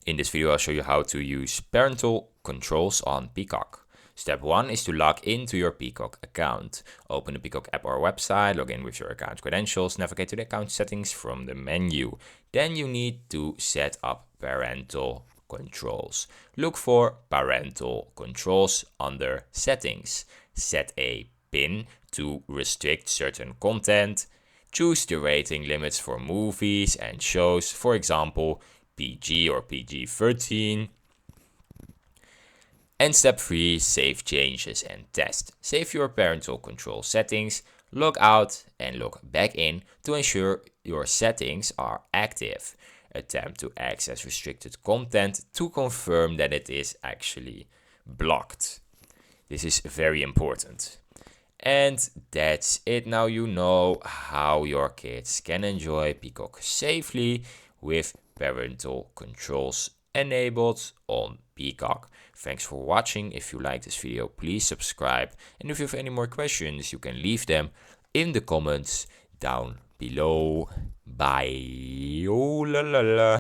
In this video, I'll show you how to use parental controls on Peacock. Step 1 is to log into your Peacock account. Open the Peacock app or website, log in with your account credentials, navigate to the account settings from the menu. Then you need to set up parental controls. Look for parental controls under settings. Set a PIN to restrict certain content. Choose the rating limits for movies and shows, for example, PG or PG-13. And step 3, save changes and test. Save your parental control settings, log out and log back in to ensure your settings are active. Attempt to access restricted content to confirm that it is actually blocked. This is very important. And that's it. Now you know how your kids can enjoy Peacock safely with parental controls enabled on Peacock. Thanks for watching. If you like this video, please subscribe. And if you have any more questions, you can leave them in the comments down below. Bye. Oh la la la.